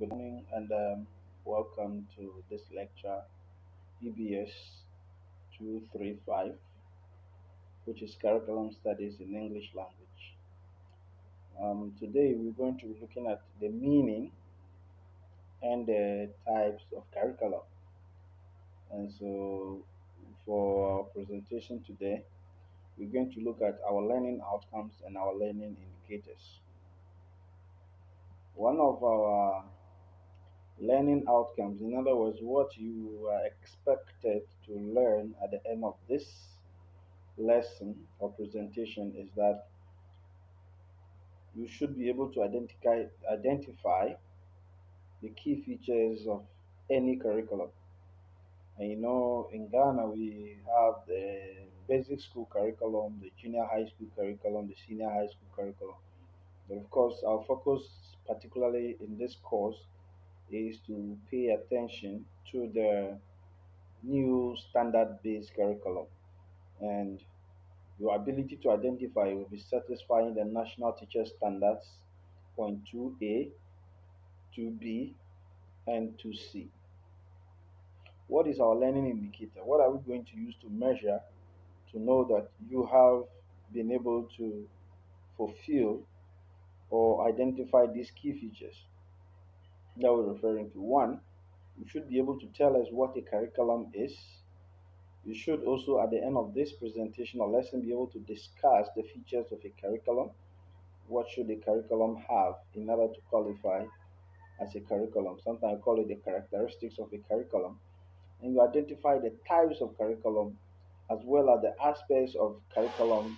Good morning and welcome to this lecture, EBS 235, which is Curriculum Studies in English Language. Today we're going to be looking at the meaning and the types of curriculum. And so for our presentation today, we're going to look at our learning outcomes and our learning indicators. One of our learning outcomes, in other words, what you are expected to learn at the end of this lesson or presentation is that you should be able to identify the key features of any curriculum. And in Ghana we have the basic school curriculum, the junior high school curriculum, the senior high school curriculum. But of course, our focus, particularly in this course, is to pay attention to the new standard-based curriculum, and your ability to identify will be satisfying the National Teacher Standards point 2A, 2B, and 2C. What is our learning indicator? What are we going to use to measure to know that you have been able to fulfill or identify these key features that we're referring to? One, you should be able to tell us what a curriculum is. You should also, at the end of this presentation or lesson, be able to discuss the features of a curriculum. What should a curriculum have in order to qualify as a curriculum? Sometimes I call it the characteristics of a curriculum. And you identify the types of curriculum as well as the aspects of curriculum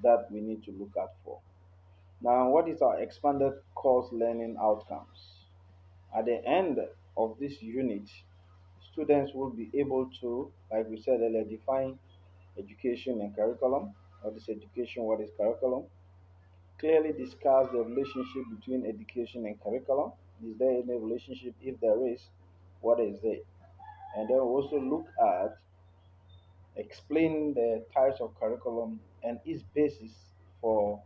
that we need to look out for. Now, what is our expanded course learning outcomes? At the end of this unit, students will be able to, like we said earlier, define education and curriculum. What is education? What is curriculum? Clearly discuss the relationship between education and curriculum. Is there any relationship? If there is, what is it? And then also look at explain the types of curriculum and its basis for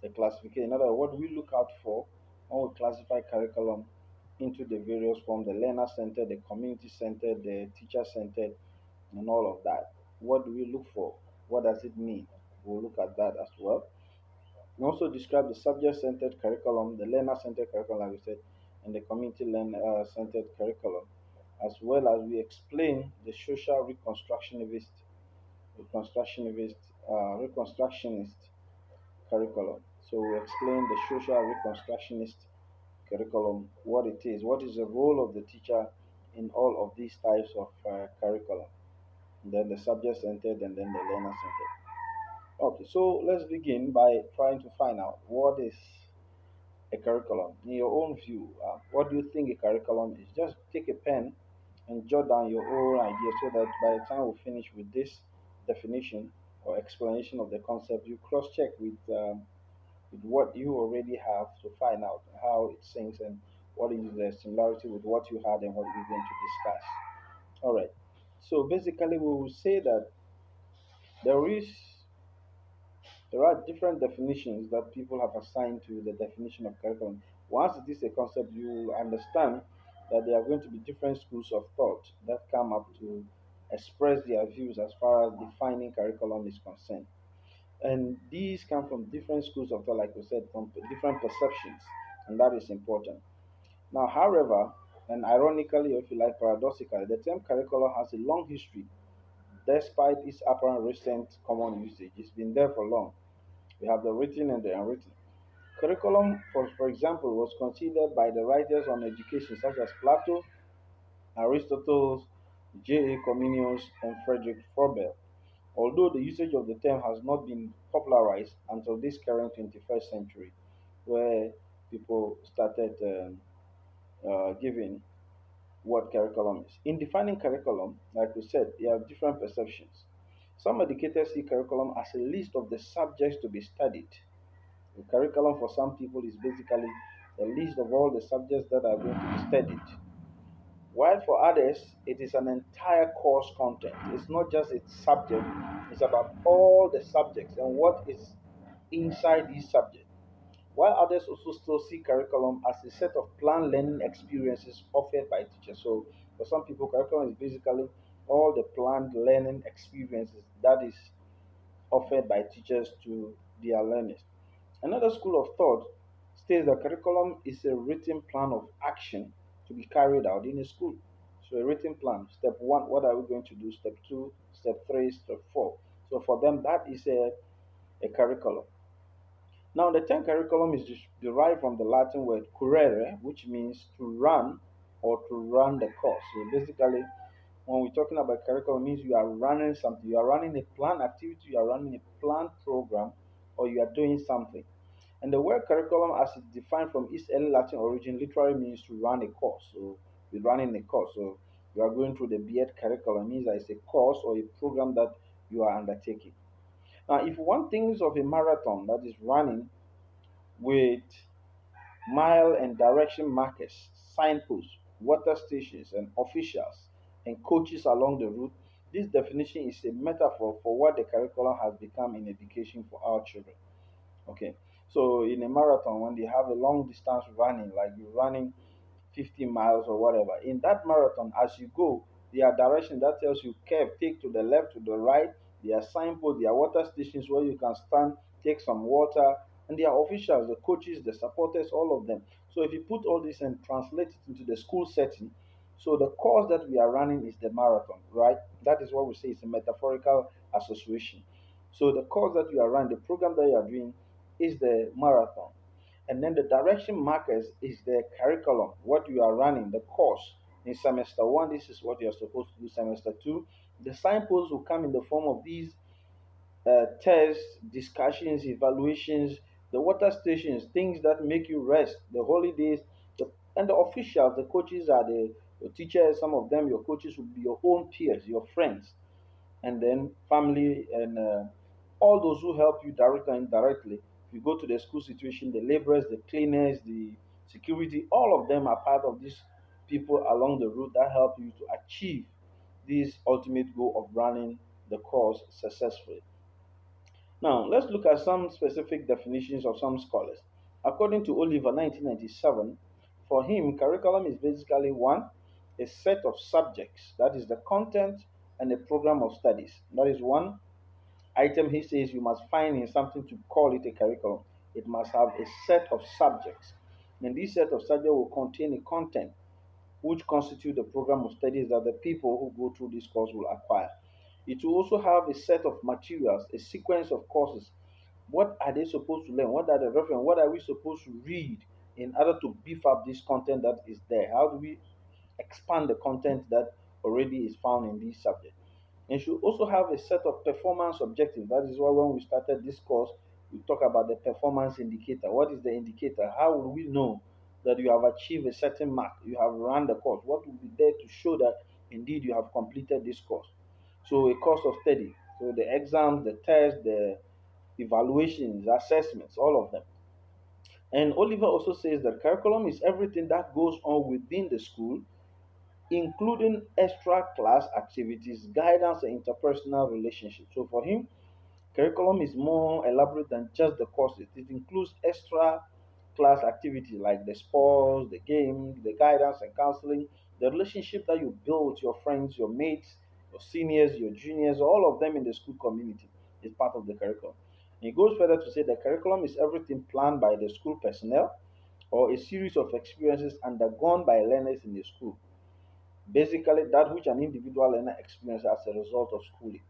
the classification. In other words, what do we look out for when we classify curriculum into the various forms, the learner centered, the community centered, the teacher centered, and all of that. What do we look for? What does it mean? We'll look at that as well. We also describe the subject-centered curriculum, the learner-centered curriculum, like we said, and the community-centered curriculum, as well as we explain the social reconstructionist, reconstructionist curriculum. So we explain the social reconstructionist curriculum, what it is, what is the role of the teacher in all of these types of curriculum, and then the subject-centered, and then the learner-centered. Okay, so let's begin by trying to find out what is a curriculum. In your own view, what do you think a curriculum is? Just take a pen and jot down your own idea so that by the time we finish with this definition or explanation of the concept, you cross check with what you already have to find out how it syncs and what is the similarity with what you had and what we're going to discuss. All right. So basically, we will say that there is there are different definitions that people have assigned to the definition of curriculum. Once it is a concept, you will understand that there are going to be different schools of thought that come up to express their views as far as defining curriculum is concerned. And these come from different schools of thought, like we said, from different perceptions, and that is important. Now, however, and ironically, or if you like paradoxically, the term curriculum has a long history despite its apparent recent common usage. It's been there for long. We have the written and the unwritten. Curriculum, for example, was considered by the writers on education such as Plato, Aristotle, J. A. Comenius, and Frederick Froebel, although the usage of the term has not been popularized until this current 21st century, where people started giving what curriculum is. In defining curriculum, like we said, there are different perceptions. Some educators see curriculum as a list of the subjects to be studied. The curriculum for some people is basically a list of all the subjects that are going to be studied. While for others, it is an entire course content. It's not just its subject, it's about all the subjects and what is inside these subjects. while others also still see curriculum as a set of planned learning experiences offered by teachers. So, for some people, curriculum is basically all the planned learning experiences that is offered by teachers to their learners. Another school of thought states that curriculum is a written plan of action to be carried out in a school. So, a written plan. Step one, what are we going to do? Step two, step three, step four. So, for them, that is a curriculum. Now, the term curriculum is derived from the Latin word currere, which means to run or to run the course. So, basically, when we're talking about curriculum, it means you are running something. You are running a planned activity, you are running a planned program, or you are doing something. And the word curriculum, as it's defined from its early Latin origin, literally means to run a course. So, you're running a course. So, you are going through the BEd curriculum, it means that it's a course or a program that you are undertaking. Now, if one thinks of a marathon that is running with mile and direction markers, signposts, water stations, and officials and coaches along the route, this definition is a metaphor for what the curriculum has become in education for our children. Okay, so in a marathon, when they have a long distance running, like you're running 50 miles or whatever. In that marathon, as you go, there are direction that tells you curve, take to the left, to the right. There are signposts, there are water stations where you can stand, take some water, and there are officials, the coaches, the supporters, all of them. So if you put all this and translate it into the school setting, so the course that we are running is the marathon, right? That is what we say is a metaphorical association. So the course that you are running, the program that you are doing is the marathon. And then the direction markers is the curriculum, what you are running, the course. In semester one, this is what you're supposed to do. Semester two, the signposts will come in the form of these tests, discussions, evaluations, the water stations, things that make you rest, the holidays, and the officials, the coaches are the teachers. Some of them, your coaches will be your own peers, your friends, and then family and all those who help you directly and indirectly. If you go to the school situation, the laborers, the cleaners, the security, all of them are part of these people along the route that help you to achieve this ultimate goal of running the course successfully. Now, let's look at some specific definitions of some scholars. According to Oliver, 1997, for him, curriculum is basically one, a set of subjects, that is the content and a program of studies. That is one item he says you must find in something to call it a curriculum. It must have a set of subjects. And this set of subjects will contain a content which constitute the program of studies that the people who go through this course will acquire. It will also have a set of materials, a sequence of courses. What are they supposed to learn? What are the reference? What are we supposed to read in order to beef up this content that is there? How do we expand the content that already is found in these subjects? And should also have a set of performance objectives. That is why when we started this course, we talk about the performance indicator. What is the indicator? How will we know that you have achieved a certain mark? You have run the course. What will be there to show that indeed you have completed this course? So a course of study. So the exams, the tests, the evaluations, assessments, all of them. And Oliver also says that curriculum is everything that goes on within the school, including extra class activities, guidance, and interpersonal relationships. So for him, curriculum is more elaborate than just the courses. It includes extra class activities like the sports, the games, the guidance and counseling, the relationship that you build with your friends, your mates, your seniors, your juniors, all of them in the school community is part of the curriculum. And he goes further to say the curriculum is everything planned by the school personnel or a series of experiences undergone by learners in the school. Basically, that which an individual learner experiences as a result of schooling.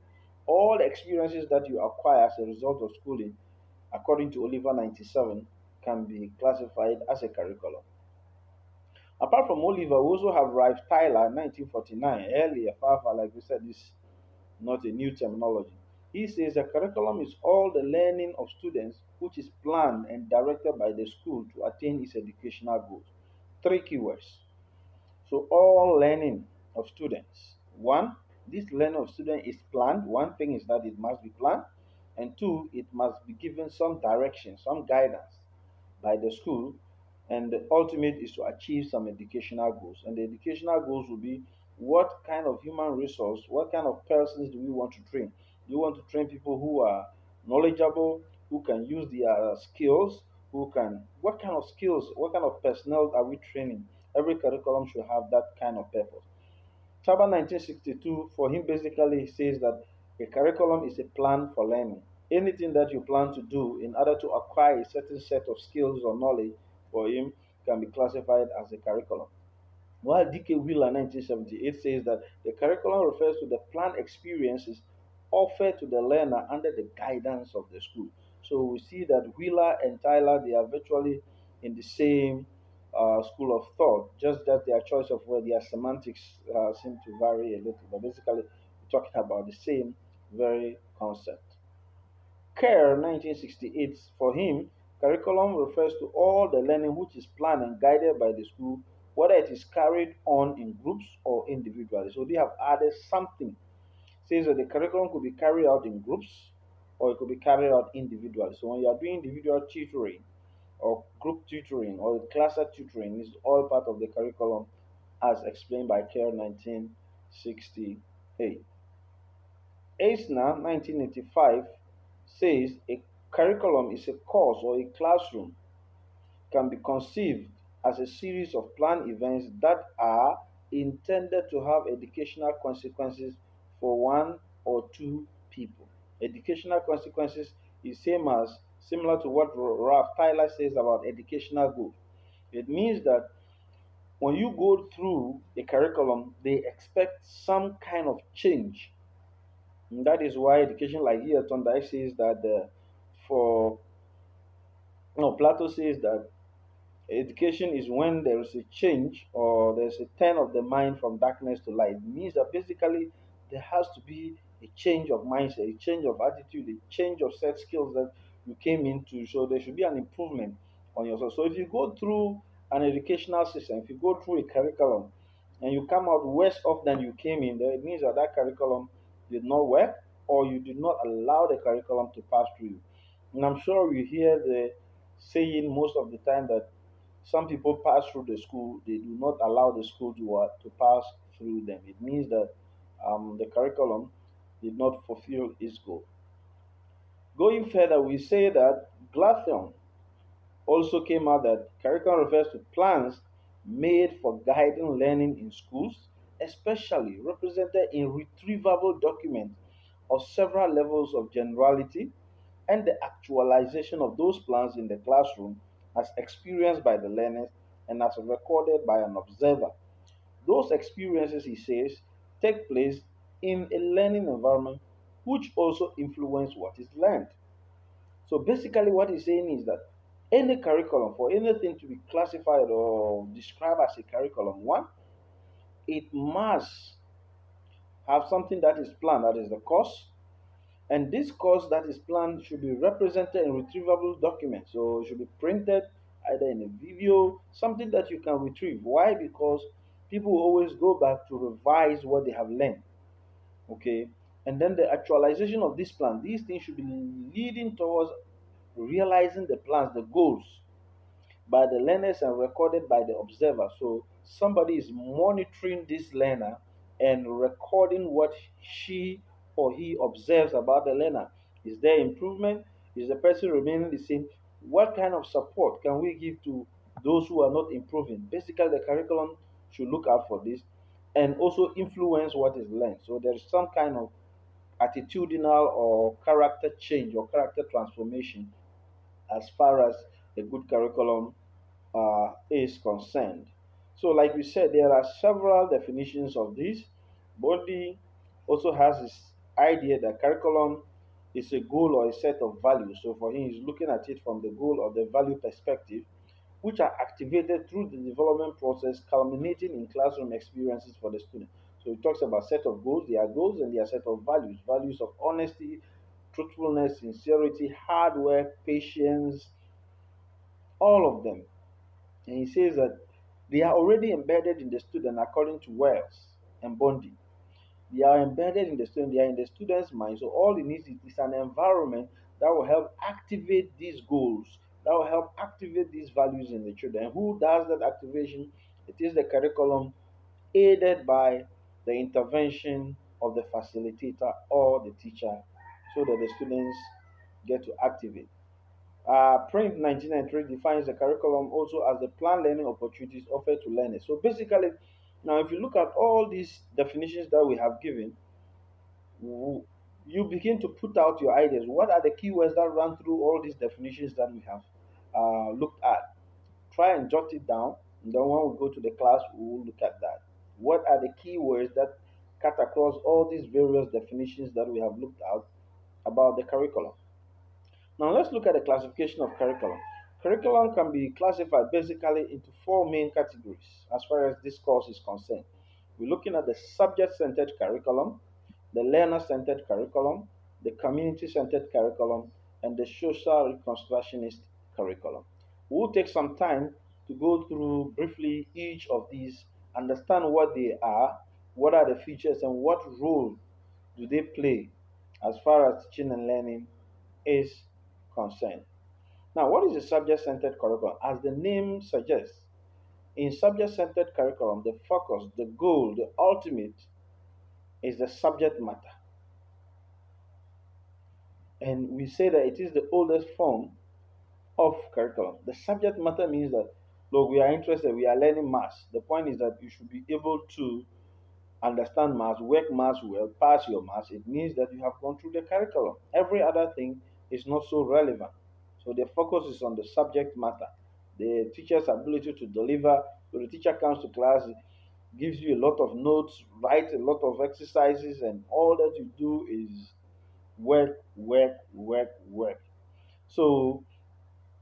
All the experiences that you acquire as a result of schooling, according to Oliver 97, can be classified as a curriculum. Apart from Oliver, we also have Ralph Tyler, 1949, earlier, far, far, like we said, this is not a new terminology. He says a curriculum is all the learning of students which is planned and directed by the school to attain its educational goals. Three keywords. So all learning of students. One, this learning of students is planned. One thing is that it must be planned. And two, it must be given some direction, some guidance by the school. And the ultimate is to achieve some educational goals. And the educational goals will be what kind of human resource, what kind of persons do we want to train? Do we want to train people who are knowledgeable, who can use their skills, who can, what kind of skills, what kind of personnel are we training? Every curriculum should have that kind of purpose. Chaba 1962, for him, basically, he says that a curriculum is a plan for learning. Anything that you plan to do in order to acquire a certain set of skills or knowledge, for him, can be classified as a curriculum. While D.K. Wheeler 1978 says that the curriculum refers to the planned experiences offered to the learner under the guidance of the school. So we see that Wheeler and Tyler, they are virtually in the same school of thought, just that their choice of word, their semantics seem to vary a little, but basically we're talking about the same very concept. Kerr 1968, for him, curriculum refers to all the learning which is planned and guided by the school, whether it is carried on in groups or individually. So they have added something. Says that the curriculum could be carried out in groups or it could be carried out individually. So when you are doing individual tutoring or group tutoring or cluster tutoring, is all part of the curriculum as explained by Kerr 1968. Eisner 1985 says a curriculum is a course or a classroom can be conceived as a series of planned events that are intended to have educational consequences for one or two people. Educational consequences is similar to what Ralph Tyler says about educational goals. It means that when you go through a curriculum, they expect some kind of change. And that is why education, like here, Thorndike says that for no, Plato says that education is when there is a change or there's a turn of the mind from darkness to light. It means that basically there has to be a change of mindset, a change of attitude, a change of set skills that you came into. So there should be an improvement on yourself. So if you go through an educational system, if you go through a curriculum and you come out worse off than you came in, then it means that that curriculum did not work or you did not allow the curriculum to pass through you. And I'm sure you hear the saying most of the time that some people pass through the school, they do not allow the school to pass through them. It means that the curriculum did not fulfill its goal. Going further, we say that Glathion also came out that curriculum refers to plans made for guiding learning in schools, especially represented in retrievable documents of several levels of generality and the actualization of those plans in the classroom as experienced by the learners and as recorded by an observer. Those experiences, he says, take place in a learning environment which also influence what is learned. So basically, what he's saying is that any curriculum, for anything to be classified or described as a curriculum, one, it must have something that is planned, that is the course, and this course that is planned should be represented in retrievable documents. So it should be printed either in a video, something that you can retrieve. Why? Because people always go back to revise what they have learned. Okay. And then the actualization of this plan, these things should be leading towards realizing the plans, the goals by the learners and recorded by the observer. So somebody is monitoring this learner and recording what she or he observes about the learner. Is there improvement? Is the person remaining the same? What kind of support can we give to those who are not improving? Basically, the curriculum should look out for this and also influence what is learned. So there's some kind of attitudinal or character change or character transformation as far as a good curriculum is concerned. So, like we said, there are several definitions of this. Bodhi also has this idea that curriculum is a goal or a set of values. So, for him, he's looking at it from the goal or the value perspective, which are activated through the development process, culminating in classroom experiences for the student. So, he talks about set of goals. There are goals and there are set of values. Values of honesty, truthfulness, sincerity, hard work, patience, all of them. And he says that they are already embedded in the student according to Wells and Bondi. They are embedded in the student, they are in the student's mind. So all it needs is an environment that will help activate these goals, that will help activate these values in the children. And who does that activation? It is the curriculum aided by the intervention of the facilitator or the teacher so that the students get to activate. Print 1993 defines the curriculum also as the planned learning opportunities offered to learners. So basically, now if you look at all these definitions that we have given, w- you begin to put out your ideas. What are the keywords that run through all these definitions that we have looked at? Try and jot it down. And then when we go to the class, we will look at that. What are the keywords that cut across all these various definitions that we have looked at about the curriculum? Now let's look at the classification of curriculum. Curriculum can be classified basically into four main categories as far as this course is concerned. We're looking at the subject-centered curriculum, the learner-centered curriculum, the community-centered curriculum, and the social reconstructionist curriculum. We'll take some time to go through briefly each of these, understand what they are, what are the features, and what role do they play as far as teaching and learning is concerned. Now, what is a subject centered curriculum? As the name suggests, in subject centered curriculum, the focus, the goal, the ultimate is the subject matter. And we say that it is the oldest form of curriculum. The subject matter means that, look, we are interested, we are learning maths. The point is that you should be able to understand maths, work maths well, pass your maths. It means that you have gone through the curriculum. Every other thing is not so relevant. So the focus is on the subject matter, the teacher's ability to deliver. So the teacher comes to class, gives you a lot of notes, write a lot of exercises, and all that you do is work, work, work, work. So,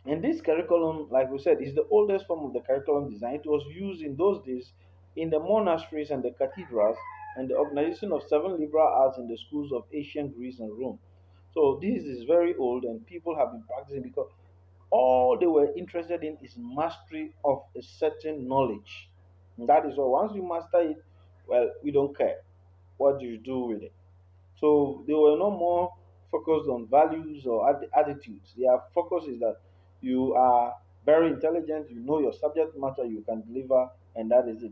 and this curriculum, like we said, is the oldest form of the curriculum design. It was used in those days in the monasteries and the cathedrals and the organization of seven liberal arts in the schools of ancient Greece and Rome. So this is very old and people have been practicing because all they were interested in is mastery of a certain knowledge. And that is all. Once you master it, well, we don't care. What do you do with it? So they were no more focused on values or attitudes. Their focus is that you are very intelligent, you know your subject matter, you can deliver, and that is it.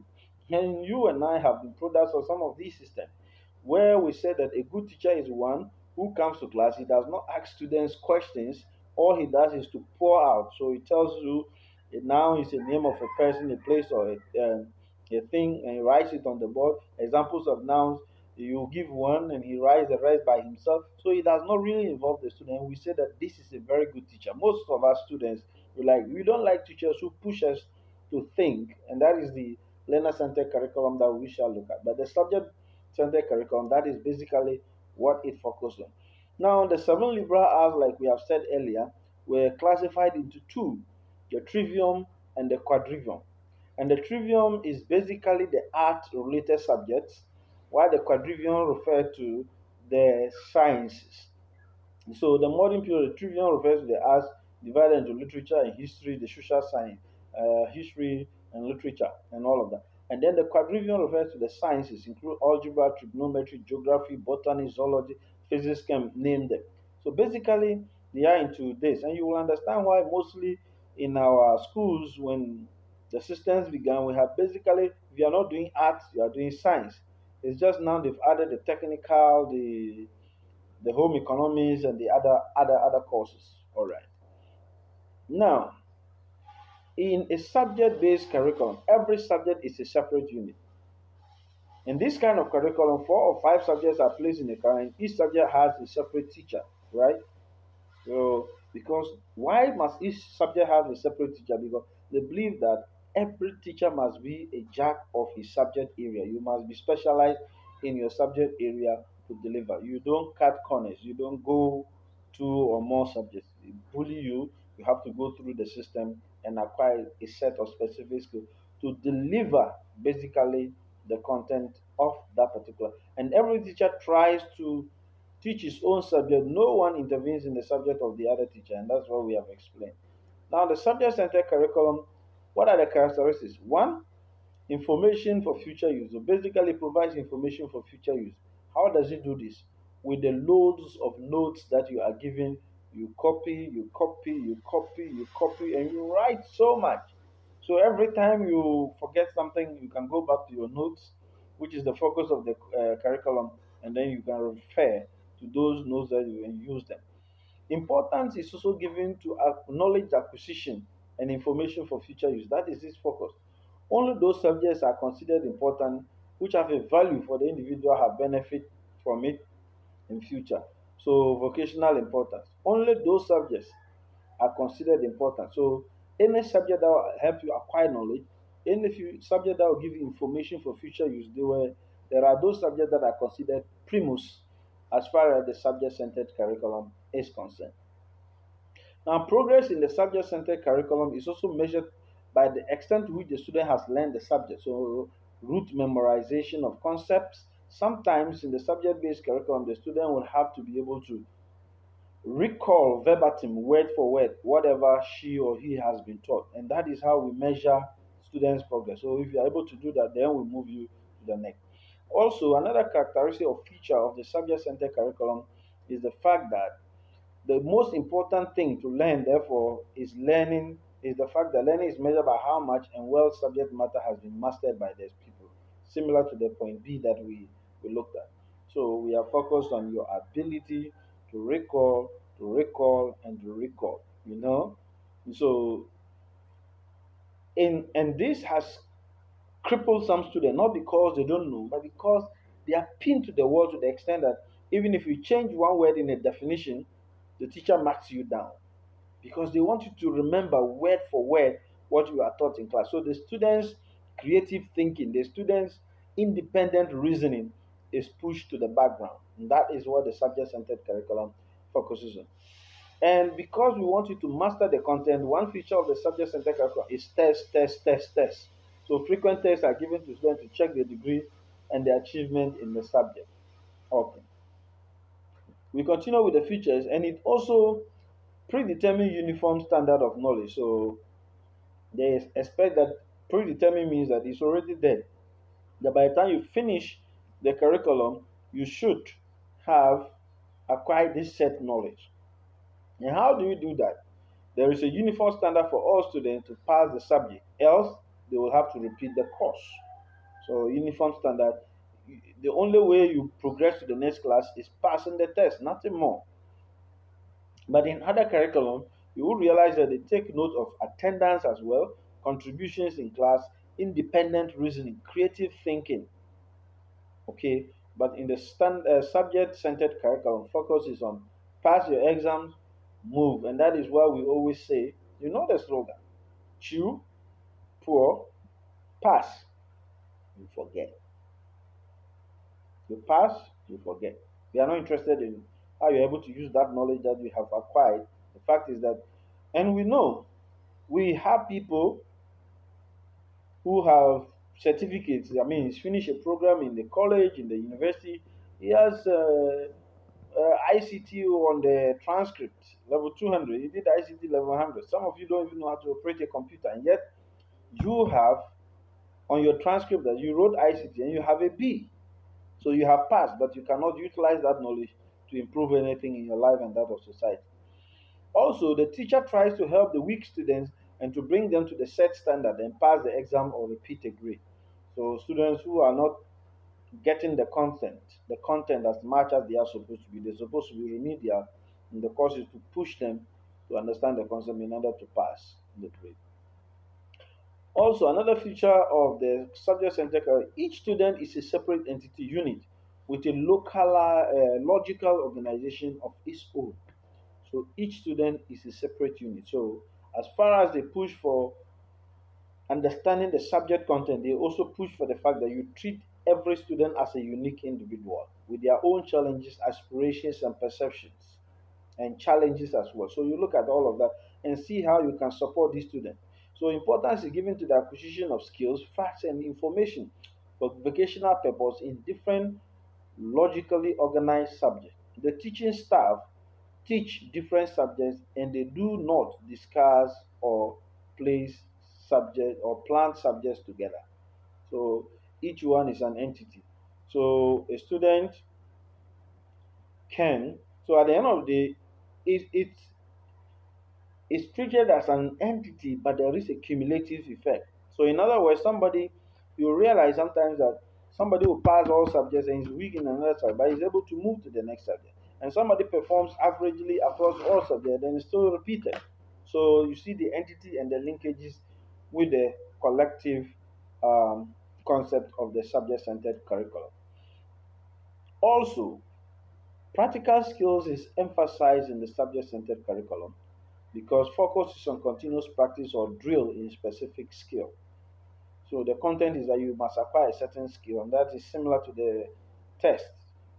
And you and I have been products of some of these systems where we said that a good teacher is one who comes to class, he does not ask students questions, all he does is to pour out. So he tells you a noun is a name of a person, a place, or a thing, and he writes it on the board. Examples of nouns, you give one and he writes the rest by himself. So he does not really involve the student. We say that this is a very good teacher. Most of our students, we don't like teachers who push us to think, and that is the learner-centered curriculum that we shall look at. But the subject-centered curriculum, that is basically what it focuses on. Now, the seven liberal arts, like we have said earlier, were classified into two: the trivium and the quadrivium. And the trivium is basically the art-related subjects, while the quadrivium refer to the sciences. So the modern period, trivium refers to the arts divided into literature and history, the social science, history and literature, and all of that. And then the quadrivium refers to the sciences, include algebra, trigonometry, geography, botany, zoology, physics, can name them. So basically, they are into this, and you will understand why mostly in our schools when the systems began, we have basically, if you are not doing arts, you are doing science. It's just now they've added the technical, the home economics and the other courses. All right. Now, in a subject-based curriculum, every subject is a separate unit. In this kind of curriculum, four or five subjects are placed in a curriculum. Each subject has a separate teacher, right? So, because why must each subject have a separate teacher? Because they believe that every teacher must be a jack of his subject area. You must be specialized in your subject area to deliver. You don't cut corners. You don't go two or more subjects. They bully you. You have to go through the system and acquire a set of specific skills to deliver basically the content of that particular. And every teacher tries to teach his own subject. No one intervenes in the subject of the other teacher, and that's what we have explained. Now, the subject centered curriculum, what are the characteristics? One, information for future use. So basically, it provides information for future use. How does it do this? With the loads of notes that you are given, you copy, you copy, you copy, you copy, and you write so much. So every time you forget something, you can go back to your notes, which is the focus of the curriculum, and then you can refer to those notes that you can use them. Importance is also given to knowledge acquisition and information for future use. That is its focus. Only those subjects are considered important which have a value for the individual have benefit from it in future. So vocational importance. Only those subjects are considered important. So any subject that will help you acquire knowledge, subject that will give you information for future use, there are those subjects that are considered primus as far as the subject-centered curriculum is concerned. Now, progress in the subject-centered curriculum is also measured by the extent to which the student has learned the subject. So, rote memorization of concepts. Sometimes in the subject-based curriculum, the student will have to be able to recall verbatim, word for word, whatever she or he has been taught. And that is how we measure students' progress. So, if you are able to do that, then we move you to the next. Also, another characteristic or feature of the subject-centered curriculum is the fact that the most important thing to learn, therefore, is the fact that learning is measured by how much and well subject matter has been mastered by these people, similar to the point B that we looked at. So we are focused on your ability and to recall, you know. So and this has crippled some students, not because they don't know, but because they are pinned to the wall to the extent that even if you change one word in a definition, the teacher marks you down because they want you to remember word for word what you are taught in class. So the students' creative thinking, the students' independent reasoning is pushed to the background. And that is what the subject centered curriculum focuses on. And because we want you to master the content, one feature of the subject centered curriculum is test. So frequent tests are given to students to check their degree and their achievement in the subject. Okay. We continue with the features, and it also predetermined uniform standard of knowledge. So they expect that predetermined means that it's already there. That by the time you finish the curriculum, you should have acquired this set knowledge. And how do you do that? There is a uniform standard for all students to pass the subject, else they will have to repeat the course. So uniform standard. The only way you progress to the next class is passing the test, nothing more. But in other curriculum, you will realize that they take note of attendance as well, contributions in class, independent reasoning, creative thinking. Okay, but in the subject-centered curriculum, focus is on pass your exams, move, and that is why we always say, you know the slogan: chew, pour, pass, you forget. You pass, you forget. We are not interested in how you're able to use that knowledge that you have acquired. The fact is that, and we know we have people who have certificates. I mean, he's finished a program in the college, in the university. He has ICT on the transcript, level 200. He did ICT level 100. Some of you don't even know how to operate a computer, and yet you have on your transcript that you wrote ICT and you have a B. So you have passed, but you cannot utilize that knowledge to improve anything in your life and that of society. Also, the teacher tries to help the weak students and to bring them to the set standard and pass the exam or repeat a grade. So students who are not getting the content as much as they are supposed to be, they're supposed to be remedial. And the course is to push them to understand the concept in order to pass the grade. Also, another feature of the subject center curriculum, each student is a separate entity unit with a logical organization of its own. So each student is a separate unit. So as far as they push for understanding the subject content, they also push for the fact that you treat every student as a unique individual with their own challenges, aspirations, and perceptions, and challenges as well. So you look at all of that and see how you can support these students. So importance is given to the acquisition of skills, facts, and information for vocational purpose in different logically organized subjects. The teaching staff teach different subjects and they do not discuss or place subject or plan subjects together. So each one is an entity. So a student can, so at the end of the day, it's treated as an entity, but there is a cumulative effect. So in other words, you realize sometimes that somebody will pass all subjects and is weak in another subject, but is able to move to the next subject. and somebody performs averagely across all subjects, then it's still repeated. So you see the entity and the linkages with the collective um, concept of the subject-centered curriculum. Also, practical skills is emphasized in the subject-centered curriculum because focus is on continuous practice or drill in specific skill. So the content is that you must acquire a certain skill, and that is similar to the test.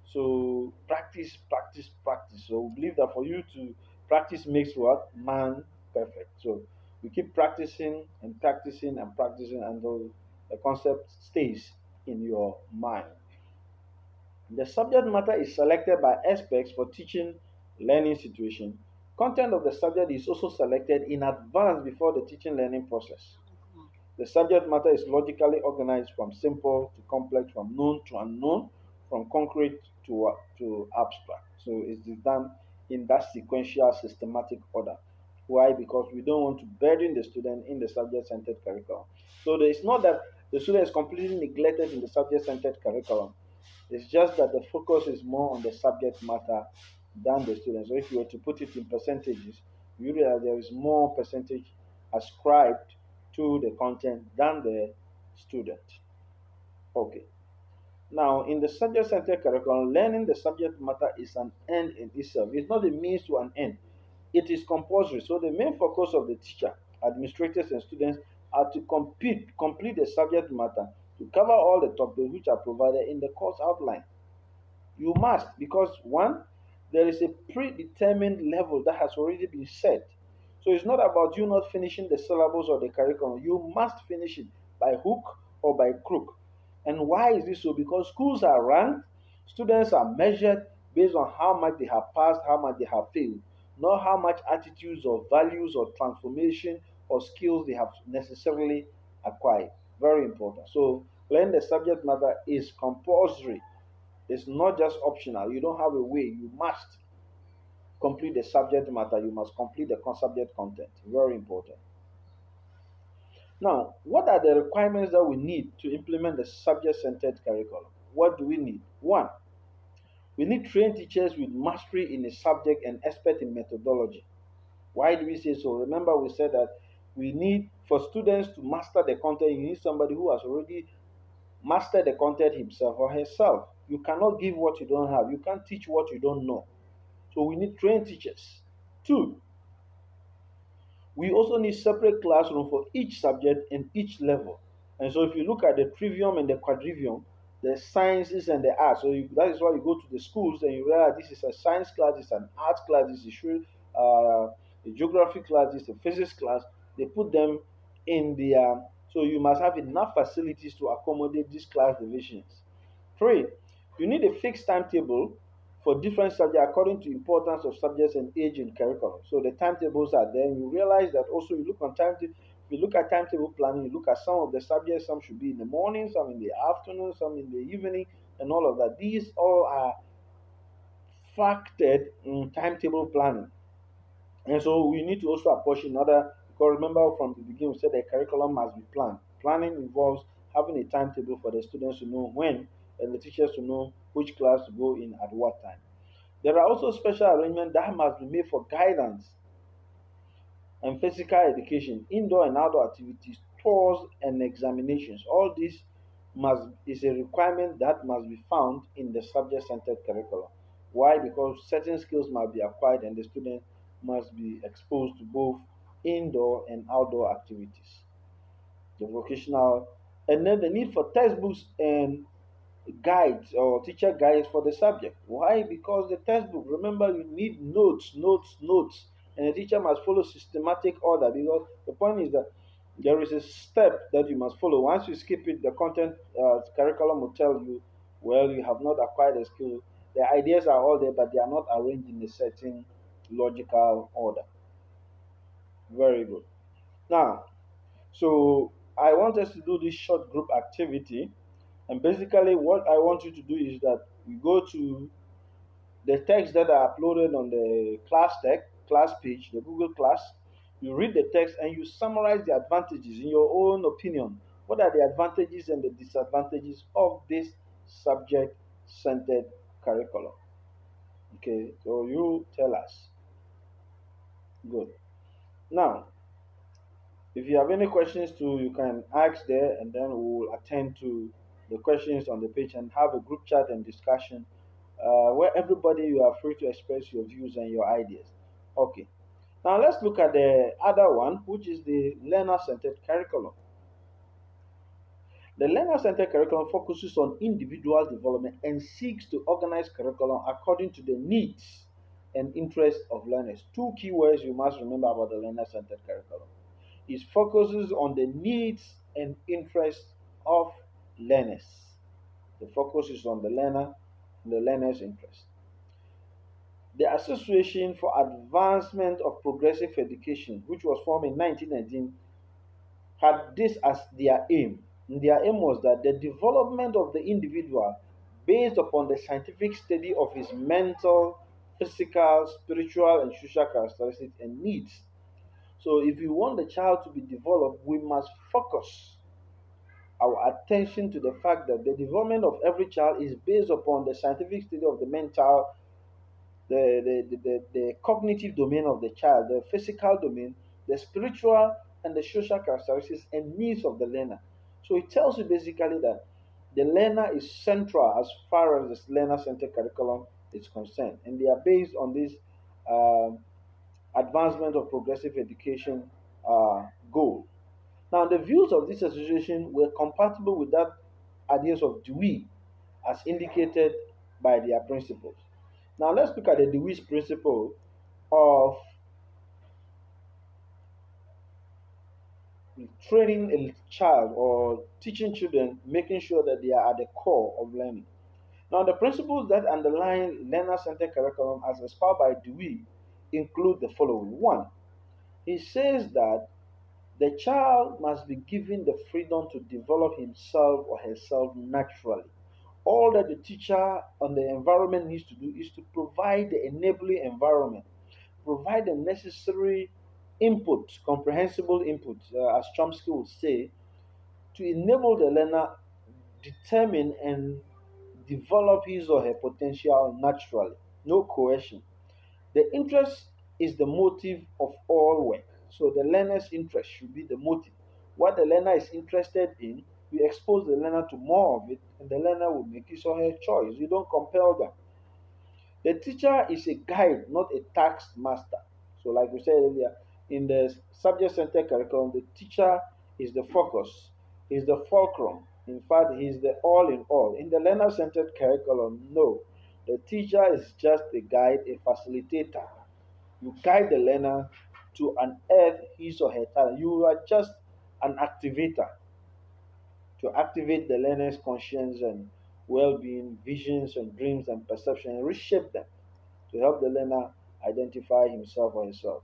So practice, practice, practice. So we believe that for you to practice makes what man perfect. So we keep practicing and practicing and practicing until the concept stays in your mind. The subject matter is selected by experts for teaching learning situation. Content of the subject is also selected in advance before the teaching learning process. The subject matter is logically organized from simple to complex, from known to unknown, from concrete to abstract. So it's done in that sequential systematic order. Why? Because we don't want to burden the student in the subject-centered curriculum. So it's not that the student is completely neglected in the subject-centered curriculum. It's just that the focus is more on the subject matter than the student. So if you were to put it in percentages, you realize there is more percentage ascribed to the content than the student. Okay. Now, in the subject-centered curriculum, learning the subject matter is an end in itself. It's not a means to an end. It is compulsory. So the main focus of the teacher, administrators, and students are to complete the subject matter to cover all the topics which are provided in the course outline. You must, because one, there is a predetermined level that has already been set. So it's not about you not finishing the syllabus or the curriculum. You must finish it by hook or by crook. And why is this so? Because schools are ranked, students are measured based on how much they have passed, how much they have failed, not how much attitudes or values or transformation or skills they have necessarily acquired. Very important. So learn the subject matter is compulsory. It's not just optional. You don't have a way. You must complete the subject matter. You must complete the subject content. Very important. Now, what are the requirements that we need to implement the subject-centered curriculum? What do we need? One, we need trained teachers with mastery in a subject and expert in methodology. Why do we say so? Remember, we said that we need for students to master the content. You need somebody who has already mastered the content himself or herself. You cannot give what you don't have. You can't teach what you don't know. So we need trained teachers. Two, we also need separate classroom for each subject and each level. And so if you look at the trivium and the quadrivium, the sciences and the arts, that is why you go to the schools and you realize this is a science class, this is an arts class, this is a geography class, this is a physics class. They put them in the so you must have enough facilities to accommodate these class divisions. Three, you need a fixed timetable for different subjects according to importance of subjects and age in curriculum. So the timetables are there. You realize that also you look on timetable. If you look at timetable planning, you look at some of the subjects. Some should be in the morning, some in the afternoon, some in the evening, and all of that. These all are factored in timetable planning. And so we need to also apportion other, because remember from the beginning we said the curriculum must be planned. Planning involves having a timetable for the students to know when and the teachers to know which class to go in at what time. There are also special arrangements that must be made for guidance and physical education, indoor and outdoor activities, tours and examinations. All this must is a requirement that must be found in the subject-centered curriculum. Why? Because certain skills must be acquired and the student must be exposed to both indoor and outdoor activities. The vocational and then the need for textbooks and guides or teacher guides for the subject. Why? Because the textbook, remember, you need notes, notes, notes, and the teacher must follow systematic order because the point is that there is a step that you must follow. Once you skip it, the content curriculum will tell you, well, you have not acquired the skill. The ideas are all there, but they are not arranged in a certain logical order. Very good. Now, so I want us to do this short group activity. And basically, what I want you to do is that you go to the text that are uploaded on the class page, the Google class. You read the text and you summarize the advantages in your own opinion. What are the advantages and the disadvantages of this subject centered curriculum? Okay, so you tell us. Good. Now, if you have any questions too, you can ask there, and then we will attend to the questions on the page and have a group chat and discussion where everybody you are free to express your views and your ideas. Okay. Now let's look at the other one, which is the learner-centered curriculum. The learner-centered curriculum focuses on individual development and seeks to organize curriculum according to the needs and interests of learners. Two keywords you must remember about the learner-centered curriculum. It focuses on the needs and interests of learners. The focus is on the learner's interest. The Association for Advancement of Progressive Education, which was formed in 1919, had this as their aim. And their aim was that the development of the individual based upon the scientific study of his mental, physical, spiritual, and social characteristics and needs. So, if we want the child to be developed, we must focus our attention to the fact that the development of every child is based upon the scientific study of the mental, the cognitive domain of the child, the physical domain, the spiritual and the social characteristics and needs of the learner. So it tells you basically that the learner is central as far as this learner-centered curriculum is concerned, and they are based on this um advancement of progressive education goal. Now, the views of this association were compatible with that ideas of Dewey as indicated by their principles. Now, let's look at the Dewey's principle of training a child or teaching children, making sure that they are at the core of learning. Now, the principles that underlie learner-centered curriculum as espoused by Dewey include the following. One, he says that the child must be given the freedom to develop himself or herself naturally. All that the teacher and the environment needs to do is to provide the enabling environment, provide the necessary input, comprehensible input, as Chomsky would say, to enable the learner determine and develop his or her potential naturally. No coercion. The interest is the motive of all work. So the learner's interest should be the motive. What the learner is interested in, you expose the learner to more of it, and the learner will make his or her choice. You don't compel them. The teacher is a guide, not a task master. So, like we said earlier, in the subject centered curriculum, the teacher is the focus, is the fulcrum. In fact, he's the all in all. In the learner centered curriculum, no. The teacher is just a guide, a facilitator. You guide the learner to unearth his or her talent. You are just an activator to activate the learner's conscience and well being, visions and dreams and perception, and reshape them to help the learner identify himself or herself.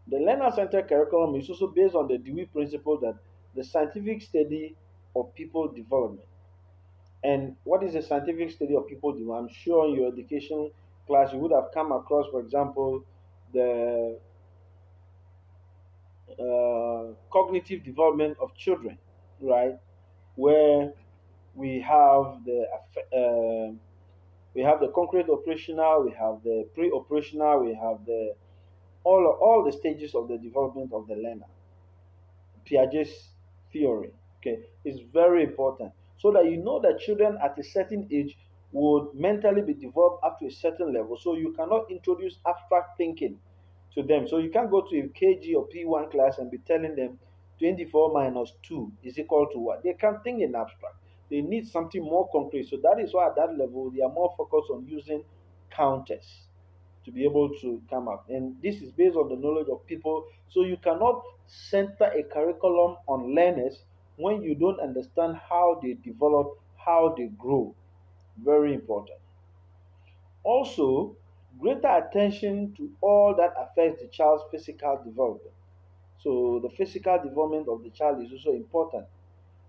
The learner centered curriculum is also based on the Dewey principle that the scientific study of people development. And what is a scientific study of people development? I'm sure in your education class you would have come across, for example, the cognitive development of children, right? Where we have the concrete operational, we have the pre-operational, we have the all the stages of the development of the learner. Piaget's theory, okay, is very important so that you know that children at a certain age would mentally be developed up to a certain level. So you cannot introduce abstract thinking to them. So you can't go to a KG or P1 class and be telling them 24 minus 2 is equal to what? They can't think in abstract. They need something more concrete. So that is why at that level they are more focused on using counters to be able to come up. And this is based on the knowledge of people. So you cannot center a curriculum on learners when you don't understand how they develop, how they grow. Very important. Also, greater attention to all that affects the child's physical development. So the physical development of the child is also important.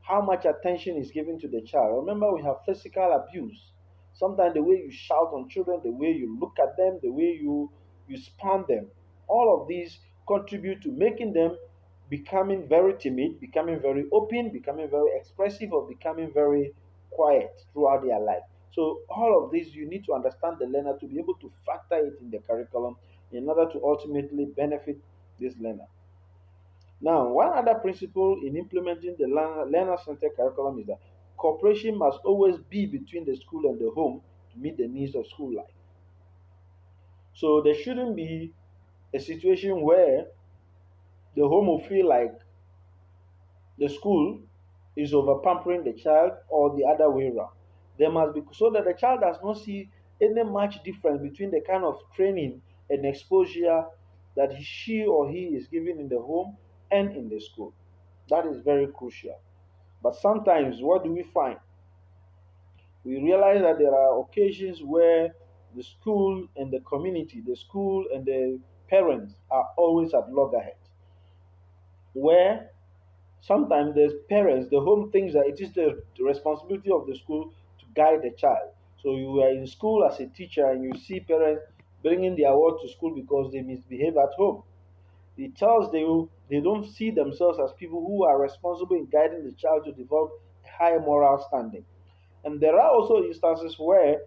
How much attention is given to the child? Remember, we have physical abuse. Sometimes the way you shout on children, the way you look at them, the way you span them, all of these contribute to making them becoming very timid, becoming very open, becoming very expressive, or becoming very quiet throughout their life. So all of this, you need to understand the learner to be able to factor it in the curriculum in order to ultimately benefit this learner. Now, one other principle in implementing the learner-centered curriculum is that cooperation must always be between the school and the home to meet the needs of school life. So there shouldn't be a situation where the home will feel like the school is over pampering the child or the other way around. There must be, so that the child does not see any much difference between the kind of training and exposure that she or he is given in the home and in the school. That is very crucial. But sometimes, what do we find? We realize that there are occasions where the school and the community, the school and the parents are always at loggerheads, where sometimes the parents, the home thinks that it is the responsibility of the school to guide the child. So you are in school as a teacher and you see parents bringing their word to school because they misbehave at home. It tells they don't see themselves as people who are responsible in guiding the child to develop a high moral standing. And there are also instances where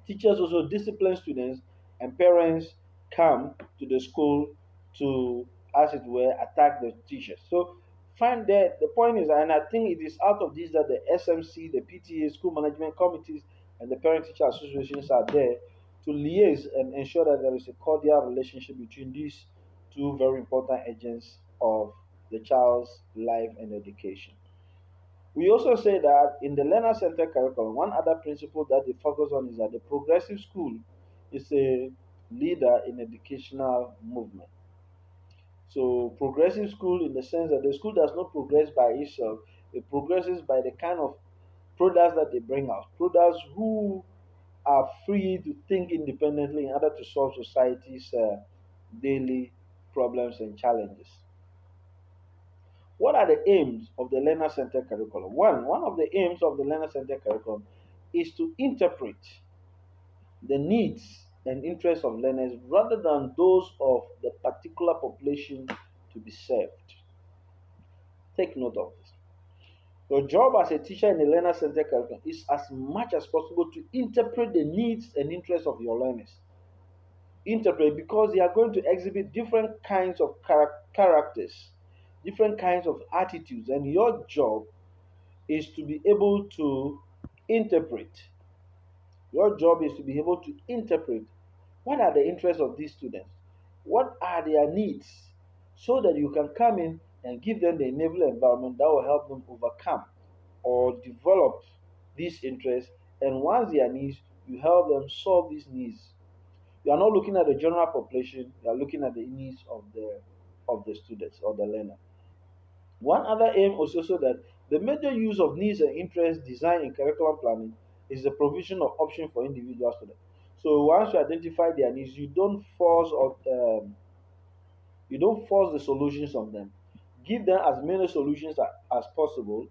teachers also discipline students and parents come to the school to, as it were, attack the teachers. So find that the point is, and I think it is out of this that the SMC, the PTA, school management committees, and the parent teacher associations are there to liaise and ensure that there is a cordial relationship between these two very important agents of the child's life and education. We also say that in the learner centered curriculum, one other principle that they focus on is that the progressive school is a leader in educational movement. So, progressive school, in the sense that the school does not progress by itself, it progresses by the kind of products that they bring out, products who are free to think independently in order to solve society's daily problems and challenges. What are the aims of the learner centered curriculum? One of the aims of the learner centered curriculum is to interpret the needs and interests of learners rather than those of the particular population to be served. Take note of this. Your job as a teacher in a learner centered curriculum is as much as possible to interpret the needs and interests of your learners. Interpret, because they are going to exhibit different kinds of characters, different kinds of attitudes, and your job is to be able to interpret. Your job is to be able to interpret what are the interests of these students, what are their needs, so that you can come in and give them the enabling environment that will help them overcome or develop these interests. And once their needs, you help them solve these needs. You are not looking at the general population, you are looking at the needs of the students or the learner. One other aim is also that the major use of needs and interests design in curriculum planning is the provision of options for individual students. So once you identify their needs, you don't force the solutions on them. Give them as many solutions as possible,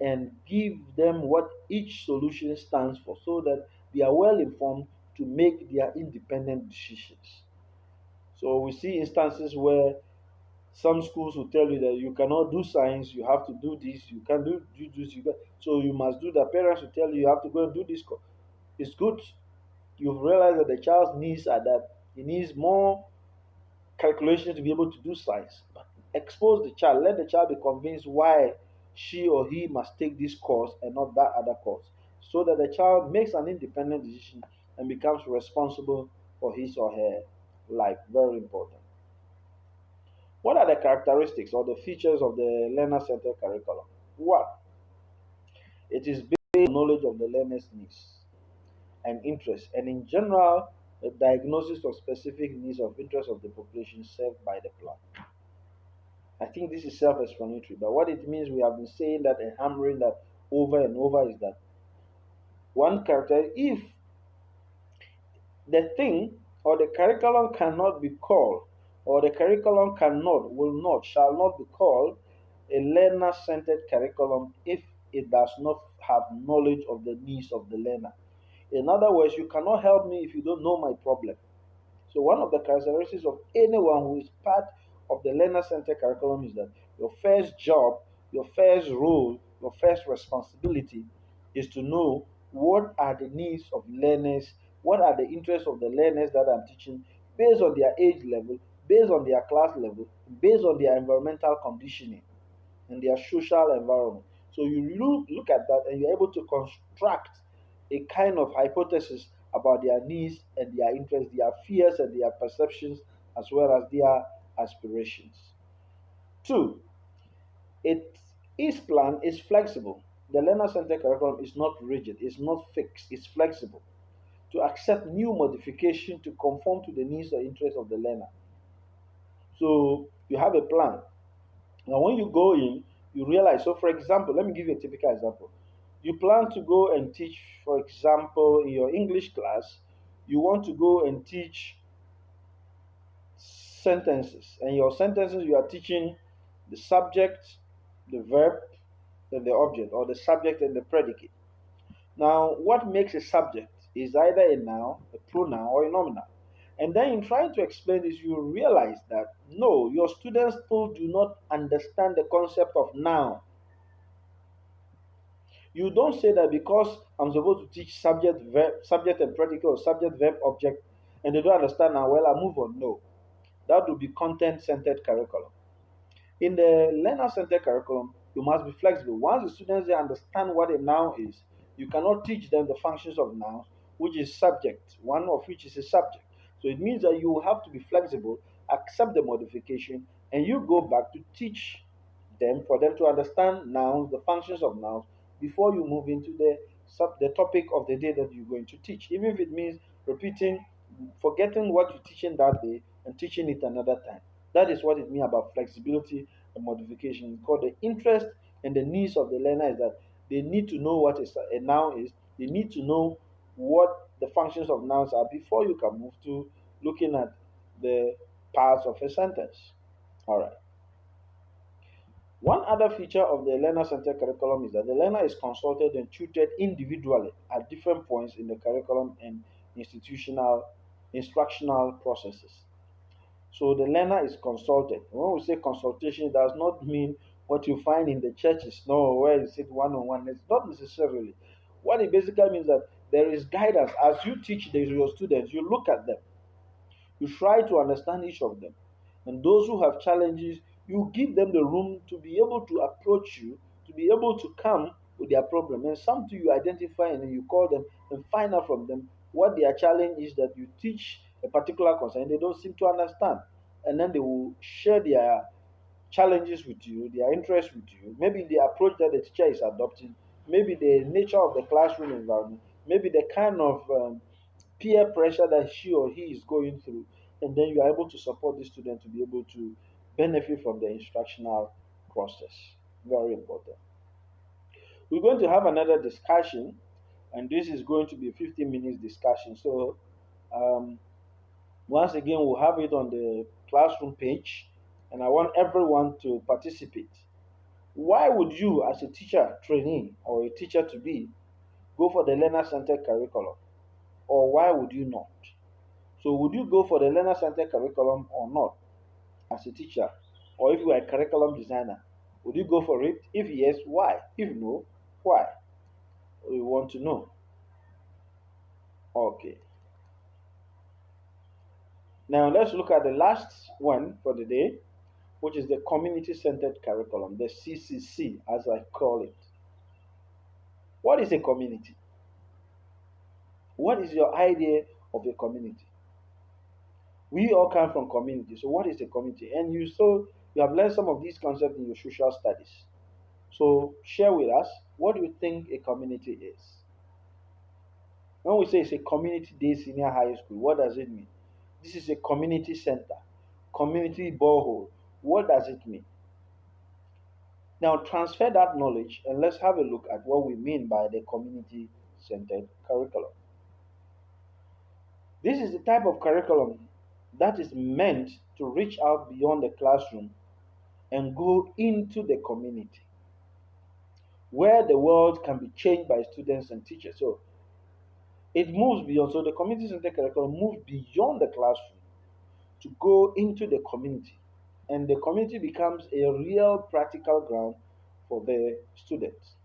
and give them what each solution stands for, so that they are well informed to make their independent decisions. So we see instances where some schools will tell you that you cannot do science, you have to do this, you can't do this, so you must do that. Parents will tell you you have to go and do this. It's good you've realized that the child's needs are that he needs more calculations to be able to do science. But expose the child, let the child be convinced why she or he must take this course and not that other course, so that the child makes an independent decision and becomes responsible for his or her life. Very important. What are the characteristics or the features of the learner centered curriculum? One, it is based on knowledge of the learner's needs and interests, and in general, the diagnosis of specific needs of interest of the population served by the plan. I think this is self explanatory, but what it means, we have been saying that and hammering that over and over, is that one character, if the thing or the curriculum cannot be called, or the curriculum cannot, will not, shall not be called a learner centered curriculum if it does not have knowledge of the needs of the learner. In other words, you cannot help me if you don't know my problem. So, one of the characteristics of anyone who is part of the learner centered curriculum is that your first job, your first role, your first responsibility is to know what are the needs of learners, what are the interests of the learners that I'm teaching, based on their age level, based on their class level, based on their environmental conditioning and their social environment. So you look at that and you're able to construct a kind of hypothesis about their needs and their interests, their fears and their perceptions, as well as their aspirations. Two, its plan is flexible. The learner-centered curriculum is not rigid, it's not fixed, it's flexible to accept new modification to conform to the needs or interests of the learner. So you have a plan. Now, when you go in, you realize. So, for example, let me give you a typical example. You plan to go and teach, for example, in your English class, you want to go and teach sentences. And your sentences, you are teaching the subject, the verb, and the object, or the subject and the predicate. Now, what makes a subject is either a noun, a pronoun, or a nominal. And then in trying to explain this, you realize that no, your students still do not understand the concept of noun. You don't say that because I'm supposed to teach subject, verb, subject and predicate, or subject, verb, object, and they don't understand now, well, I move on. No, that would be content-centered curriculum. In the learner-centered curriculum, you must be flexible. Once the students they understand what a noun is, you cannot teach them the functions of nouns, which is subject, one of which is a subject. So it means that you have to be flexible, accept the modification, and you go back to teach them for them to understand nouns, the functions of nouns, before you move into the topic of the day that you're going to teach. Even if it means repeating, forgetting what you're teaching that day and teaching it another time. That is what it means about flexibility and modification. Because the interest and the needs of the learner is that they need to know what a noun is. They need to know what the functions of nouns are before you can move to looking at the parts of a sentence. All right. One other feature of the learner-centered curriculum is that the learner is consulted and tutored individually at different points in the curriculum and institutional instructional processes. So the learner is consulted. When we say consultation, it does not mean what you find in the churches, no, where you sit one on one. It's not necessarily. What it basically means that there is guidance as you teach your students. You look at them, you try to understand each of them, and those who have challenges, you give them the room to be able to approach you, to be able to come with their problem, and some to you identify and then you call them and find out from them what their challenge is that you teach a particular concern and they don't seem to understand, and then they will share their challenges with you, their interests with you, maybe the approach that the teacher is adopting, maybe the nature of the classroom environment, maybe the kind of peer pressure that she or he is going through, and then you are able to support the student to be able to benefit from the instructional process. Very important. We're going to have another discussion, and this is going to be a 15 minutes discussion. So, um, once again, we'll have it on the classroom page, and I want everyone to participate. Why would you, as a teacher trainee or a teacher to be, go for the learner centered curriculum? Or why would you not? So, would you go for the learner centered curriculum or not as a teacher? Or if you are a curriculum designer, would you go for it? If yes, why? If no, why? We want to know. Okay. Now, let's look at the last one for the day, which is the community centered curriculum, the CCC, as I call it. What is a community? What is your idea of a community? We all come from community. So, what is a community? And you have learned some of these concepts in your social studies. So share with us, what do you think a community is? When we say it's a community day senior high school, what does it mean? This is a community center, community borehole. What does it mean? Now transfer that knowledge and let's have a look at what we mean by the community centered curriculum. This is the type of curriculum that is meant to reach out beyond the classroom and go into the community where the world can be changed by students and teachers. So it moves beyond. So the community centered curriculum moves beyond the classroom to go into the community. And the community becomes a real practical ground for the students.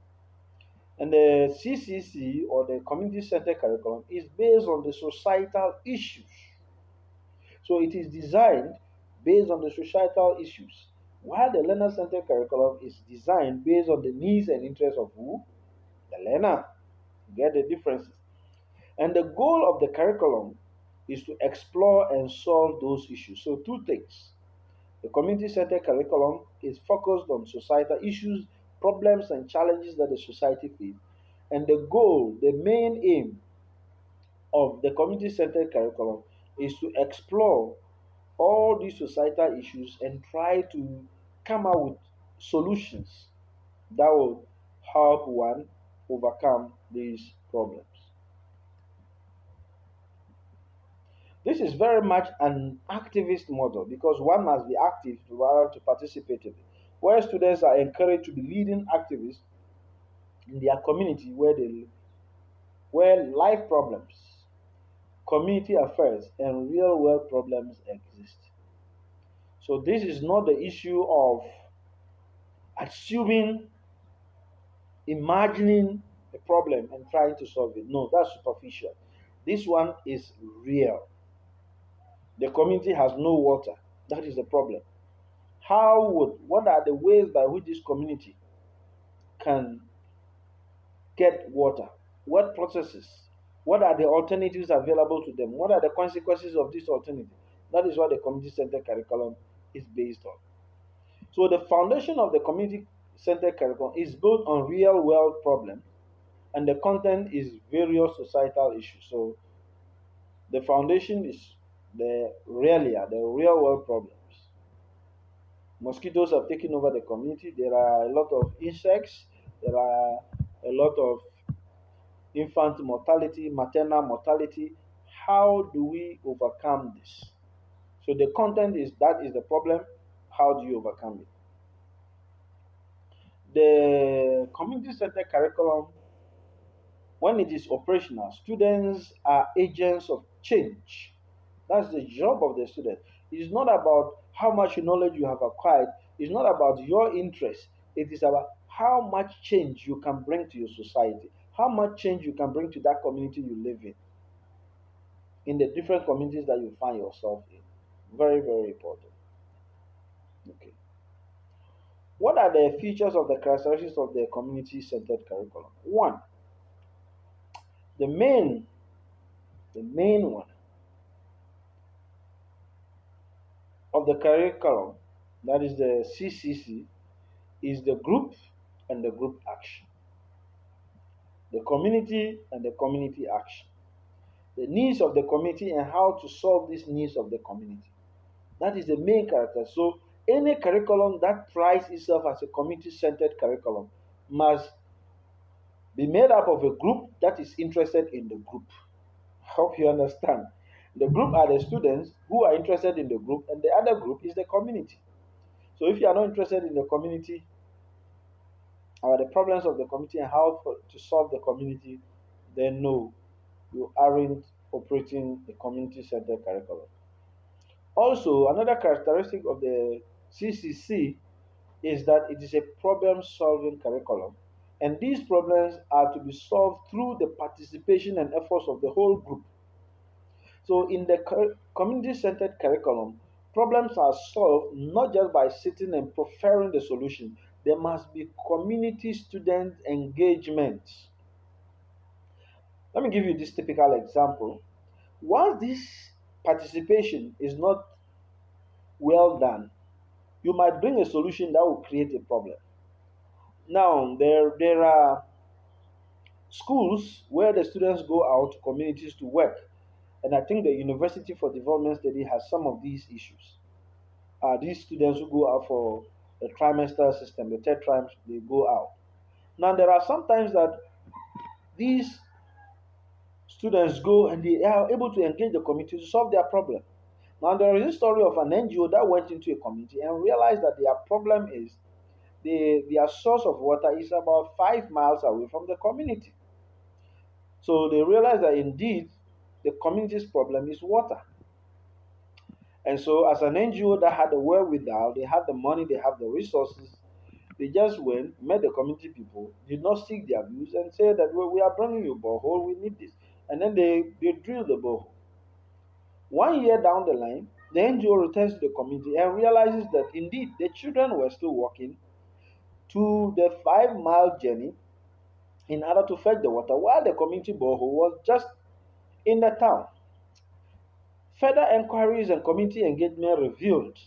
And the CCC, or the community centered curriculum, is based on the societal issues. So it is designed based on the societal issues, while the learner centered curriculum is designed based on the needs and interests of who? The learner. Get the differences. And the goal of the curriculum is to explore and solve those issues. So, two things. The community centered curriculum is focused on societal issues, problems, and challenges that the society faces. And the goal, the main aim of the community centered curriculum is to explore all these societal issues and try to come out with solutions that will help one overcome these problems. This is very much an activist model because one must be active to order to participate in it. Where students are encouraged to be leading activists in their community where life problems, community affairs, and real world problems exist. So this is not the issue of assuming, imagining a problem and trying to solve it. No, that's superficial. This one is real. The community has no water. That is the problem. What are the ways by which this community can get water? What processes? What are the alternatives available to them? What are the consequences of this alternative? That is what the community centered curriculum is based on. So the foundation of the community centered curriculum is built on real world problems, and the content is various societal issues. So the foundation is the real world problems. Mosquitoes have taken over the community. There are a lot of insects. There are a lot of infant mortality, maternal mortality. How do we overcome this? So the content is that is the problem. How do you overcome it? The community centered curriculum, when it is operational, students are agents of change. That's the job of the student. It's not about how much knowledge you have acquired, it's not about your interest. It is about how much change you can bring to your society, how much change you can bring to that community you live in the different communities that you find yourself in. Very, very important. Okay. What are the features of the characteristics of the community centered curriculum? One, the main, the main one of the curriculum, that is the CCC, is the group and the group action, the community and the community action, the needs of the community and how to solve these needs of the community. That is the main character. So, any curriculum that prides itself as a community centered curriculum must be made up of a group that is interested in the group. Hope you understand. The group are the students who are interested in the group, and the other group is the community. So, if you are not interested in the community, or the problems of the community and to solve the community, then no, you aren't operating a community centered curriculum. Also, another characteristic of the CCC is that it is a problem solving curriculum. And these problems are to be solved through the participation and efforts of the whole group. So, in the community centered curriculum, problems are solved not just by sitting and preferring the solution, there must be community student engagement. Let me give you this typical example. Once this participation is not well done, you might bring a solution that will create a problem. Now, there are schools where the students go out to communities to work, and I think the University for Development Study has some of these issues. These students who go out for the trimester system, the third trimester, they go out. Now, there are sometimes that these students go and they are able to engage the community to solve their problem. Now, there is a story of an NGO that went into a community and realized that their problem is their source of water is about 5 miles away from the community. So they realized that indeed the community's problem is water. And so, as an NGO that had the wherewithal, they had the money, they have the resources, They just went, met the community people, did not seek their views, and said that well, we are bringing you a borehole, we need this. And then they drilled the borehole. 1 year down the line, the NGO returns to the community and realizes that indeed the children were still walking to the 5 mile journey in order to fetch the water while the community borehole was just in the town. Further enquiries and community engagement revealed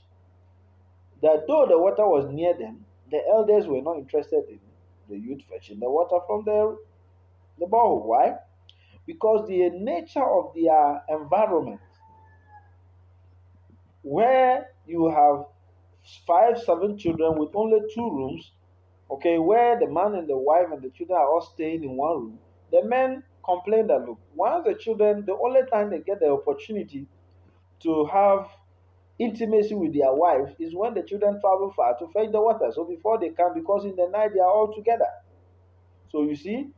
that though the water was near them, the elders were not interested in the youth fetching the water from the borehole. Why? Because the nature of their environment, where you have 5, 7 children with only 2 rooms, okay, where the man and the wife and the children are all staying in one room, the men complain that look, once the children, the only time they get the opportunity to have intimacy with their wives is when the children travel far to fetch the water. So before they come, because in the night they are all together. So you see,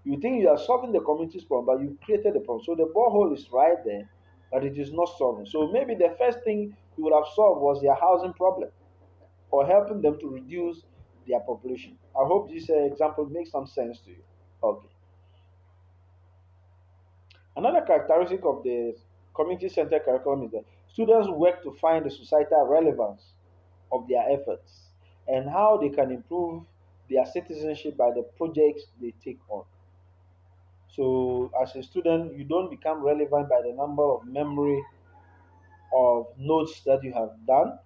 you think you are solving the community's problem, but you created the problem. So the borehole is right there, but it is not solving. So maybe the first thing you would have solved was their housing problem or helping them to reduce their population. I hope this example makes some sense to you. Okay. Another characteristic of the community-centered curriculum is that students work to find the societal relevance of their efforts and how they can improve their citizenship by the projects they take on. So, as a student, you don't become relevant by the number of memory of notes that you have done.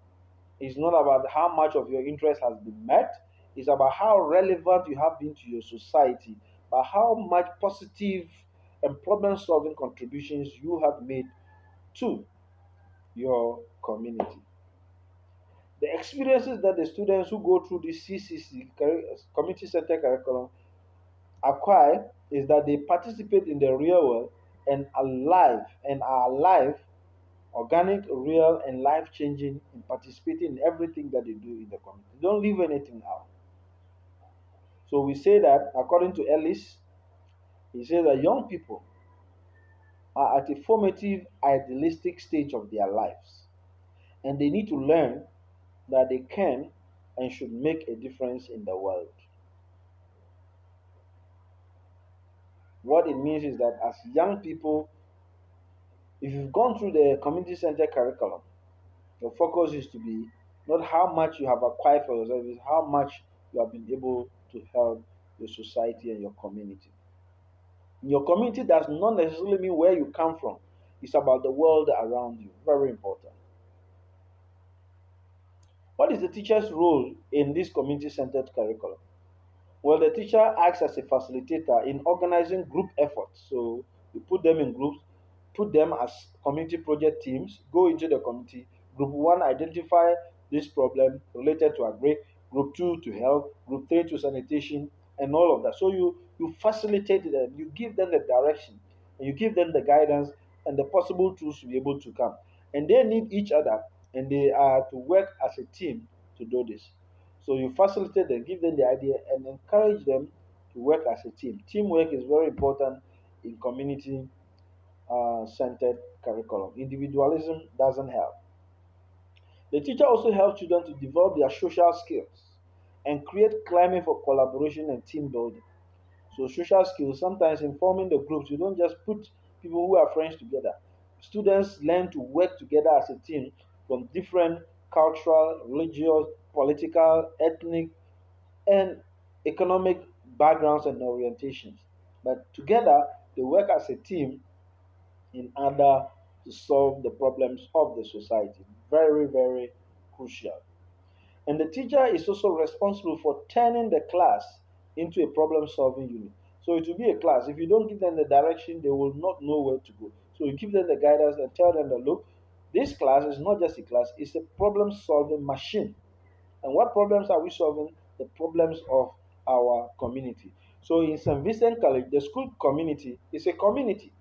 It's not about how much of your interest has been met. It's about how relevant you have been to your society, by how much positive and problem-solving contributions you have made to your community. The experiences that the students who go through this CCC, community center curriculum, acquire is that they participate in the real world and are alive, organic, real, and life changing in participating in everything that they do in the community. They don't leave anything out. So we say that according to Ellis, he says that young people are at a formative, idealistic stage of their lives, and they need to learn that they can and should make a difference in the world. What it means is that as young people, if you've gone through the community center curriculum, your focus is to be not how much you have acquired for yourself, it's how much you have been able to help your society and your community. Your community does not necessarily mean where you come from, it's about the world around you. Very important. What is the teacher's role in this community centered curriculum? Well, the teacher acts as a facilitator in organizing group efforts. So you put them in groups, put them as community project teams, go into the community. Group one, identify this problem related to agri. Group two, to health. Group three, to sanitation, and all of that. So you facilitate them, you give them the direction, and you give them the guidance and the possible tools to be able to come. And they need each other, and they are to work as a team to do this. So you facilitate them, give them the idea, and encourage them to work as a team. Teamwork is very important in community centered curriculum. Individualism doesn't help. The teacher also helps children to develop their social skills and create climate for collaboration and team building. So social skills, sometimes in forming the groups, you don't just put people who are friends together. Students learn to work together as a team from different cultural, religious, political, ethnic, and economic backgrounds and orientations. But together, they work as a team in order to solve the problems of the society. Very, very crucial. And the teacher is also responsible for turning the class into a problem solving unit. So it will be a class. If you don't give them the direction, they will not know where to go. So you give them the guidance and tell them that look, this class is not just a class, it's a problem solving machine. And what problems are we solving? The problems of our community. So in St. Vincent College, the school community is a community.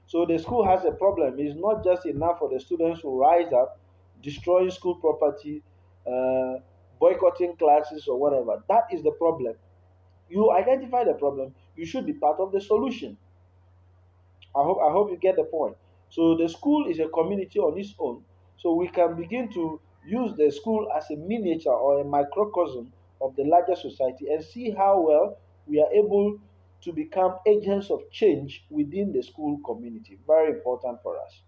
So the school has a problem. It's not just enough for the students to rise up, destroying school property, uh, boycotting classes or whatever. That is the problem. You identify the problem, you should be part of the solution. I hope you get the point. So the school is a community on its own. So we can begin to use the school as a miniature or a microcosm of the larger society and see how well we are able to become agents of change within the school community. Very important for us.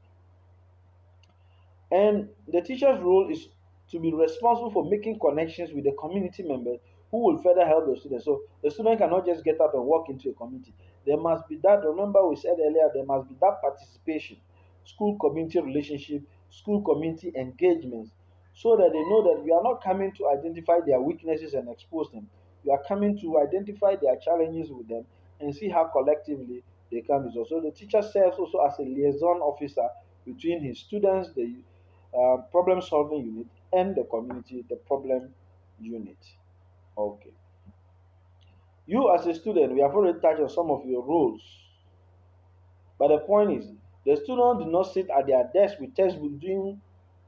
And the teacher's role is to be responsible for making connections with the community members who will further help the student. So the student cannot just get up and walk into a community. There must be that, remember we said earlier, there must be that participation, school community relationship, school community engagements, so that they know that you are not coming to identify their weaknesses and expose them. You are coming to identify their challenges with them and see how collectively they can resolve. So the teacher serves also as a liaison officer between his students, the problem solving unit, and the community, the problem unit. Okay. You as a student, we have already touched on some of your roles. But the point is, the student do not sit at their desk with textbook doing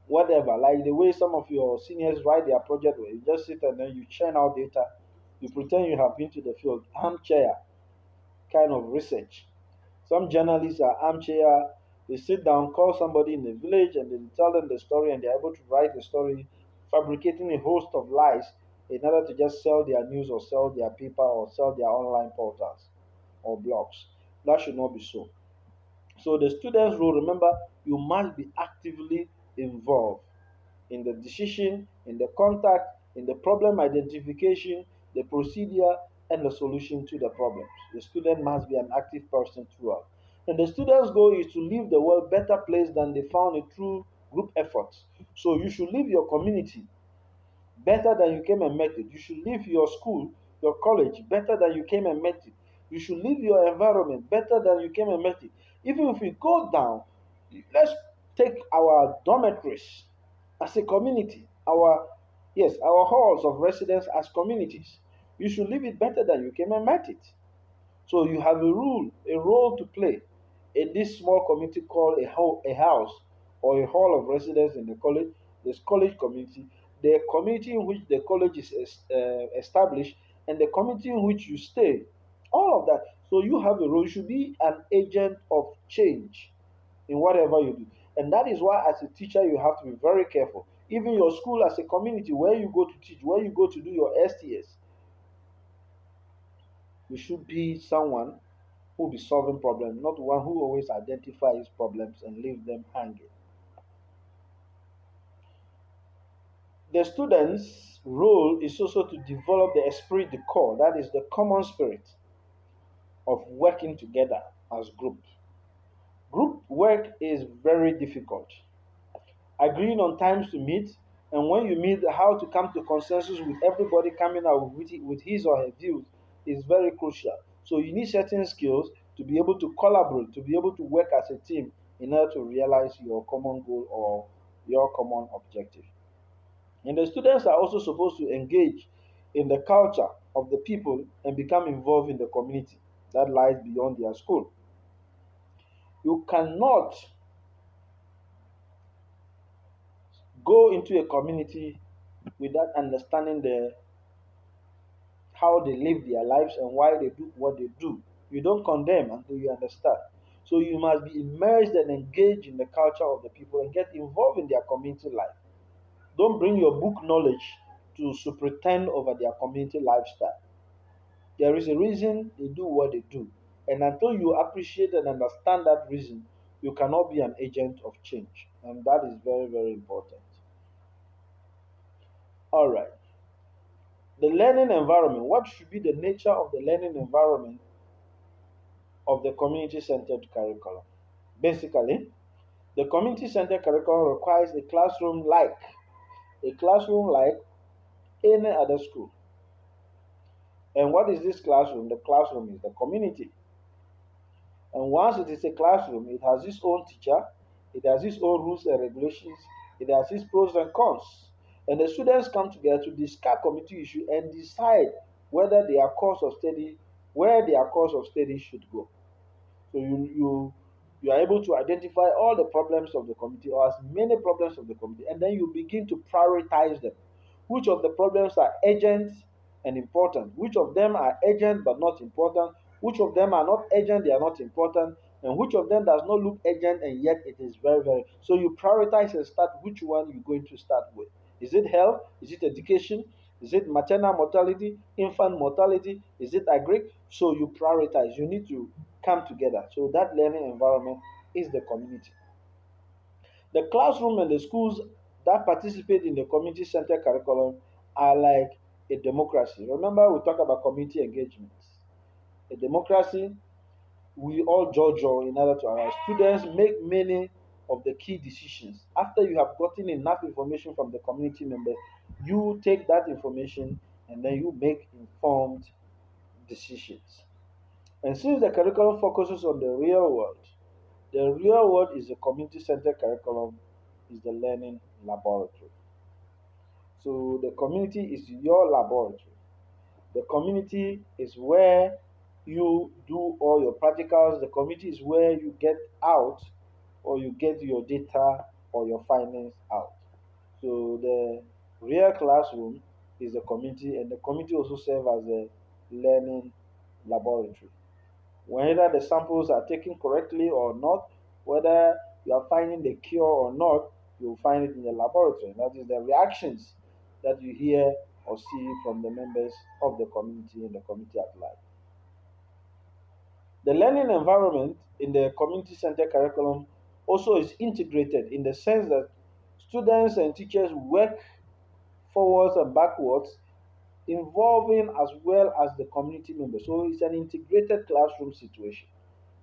whatever, like the way some of your seniors write their project where you just sit and then you churn out data, you pretend you have been to the field, armchair kind of research. Some journalists are armchair. They sit down, call somebody in the village, and then tell them the story, and they're able to write the story, fabricating a host of lies in order to just sell their news or sell their paper or sell their online portals or blogs. That should not be so. So the student's role, remember, you must be actively involved in the decision, in the contact, in the problem identification, the procedure, and the solution to the problems. The student must be an active person throughout. And the student's goal is to leave the world better place than they found it through group efforts. So you should leave your community better than you came and met it. You should leave your school, your college better than you came and met it. You should leave your environment better than you came and met it. Even if we go down, let's take our dormitories as a community, our yes, our halls of residence as communities. You should leave it better than you came and met it. So you have a role to play in this small community called a house or a hall of residence in the college, this college community, the community in which the college is established, and the community in which you stay. All of that. So you have a role. You should be an agent of change in whatever you do. And that is why, as a teacher, you have to be very careful. Even your school, as a community, where you go to teach, where you go to do your STS, you should be someone who be solving problems, not one who always identifies problems and leave them hanging. The student's role is also to develop the esprit de corps, that is the common spirit of working together as group. Group work is very difficult. Agreeing on times to meet, and when you meet, how to come to consensus with everybody coming out with his or her views is very crucial. So you need certain skills to be able to collaborate, to be able to work as a team in order to realize your common goal or your common objective. And the students are also supposed to engage in the culture of the people and become involved in the community that lies beyond their school. You cannot go into a community without understanding the how they live their lives and why they do what they do. You don't condemn until you understand. So you must be immersed and engaged in the culture of the people and get involved in their community life. Don't bring your book knowledge to superintend over their community lifestyle. There is a reason they do what they do. And until you appreciate and understand that reason, you cannot be an agent of change. And that is very, very important. All right. The learning environment. What should be the nature of the learning environment of the community centered curriculum? Basically, the community centered curriculum requires a classroom like any other school. And what is this classroom? The classroom is the community. And once it is a classroom, it has its own teacher, it has its own rules and regulations, it has its pros and cons. And the students come together to discuss community issue and decide whether their course of study, where their course of study should go. So you are able to identify all the problems of the community or as many problems of the community, and then you begin to prioritize them. Which of the problems are urgent and important? Which of them are urgent but not important? Which of them are not urgent, they are not important? And which of them does not look urgent and yet it is very, very. So you prioritize and start which one you're going to start with. Is it health? Is it education? Is it maternal mortality, infant mortality? Is it agric? So you prioritize. You need to come together. So that learning environment is the community. The classroom and the schools that participate in the community centered curriculum are like a democracy. Remember, we talk about community engagements. A democracy, we all judge in order to arrive. Students make many of the key decisions. After you have gotten enough information from the community member, you take that information and then you make informed decisions. And since the curriculum focuses on the real world, the real world is a community centered curriculum, is the learning laboratory. So the community is your laboratory. The community is where you do all your practicals. The community is where you get out or you get your data or your findings out. So the real classroom is the community, and the community also serves as a learning laboratory. Whether the samples are taken correctly or not, whether you are finding the cure or not, you'll find it in the laboratory. That is the reactions that you hear or see from the members of the community and the community at large. The learning environment in the community center curriculum also is integrated in the sense that students and teachers work forwards and backwards, involving as well as the community members. So it's an integrated classroom situation.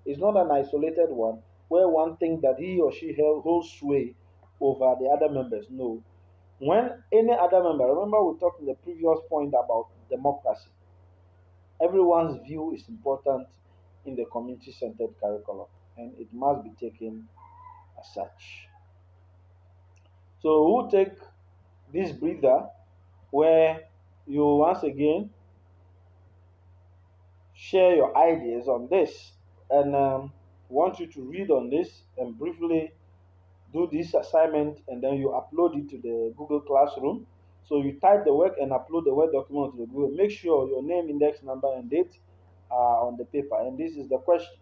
It's not an isolated one where one thinks that he or she holds sway over the other members. No. When any other member, remember we talked in the previous point about democracy. Everyone's view is important in the community centered curriculum and it must be taken as such. So we'll take this breather where you once again share your ideas on this and want you to read on this and briefly do this assignment and then you upload it to the Google Classroom. So you type the work and upload the Word document to the Google. Make sure your name, index number, and date are on the paper. And this is the question.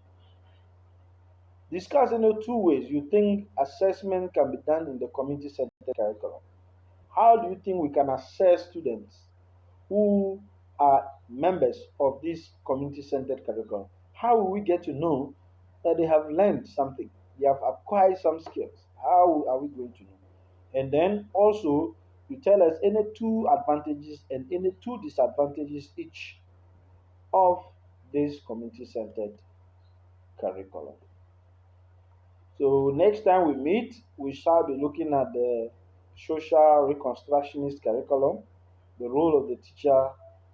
Discuss in the two ways you think assessment can be done in the community centered curriculum. How do you think we can assess students who are members of this community centered curriculum? How will we get to know that they have learned something? They have acquired some skills. How are we going to know? And then also, you tell us any two advantages and any two disadvantages each of this community centered curriculum. So, next time we meet, we shall be looking at the social reconstructionist curriculum, the role of the teacher,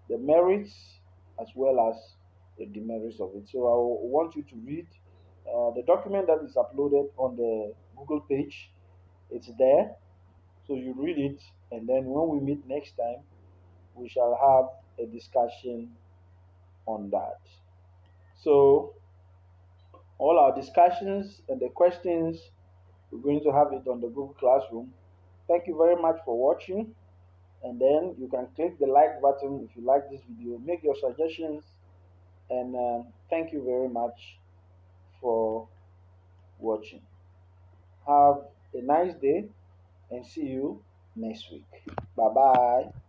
the merits, as well as the demerits of it. So, I want you to read the document that is uploaded on the Google page. It's there. So, you read it, and then when we meet next time, we shall have a discussion on that. So, all our discussions and the questions, we're going to have it on the Google Classroom. Thank you very much for watching. And then you can click the like button if you like this video. Make your suggestions. And thank you very much for watching. Have a nice day and see you next week. Bye bye.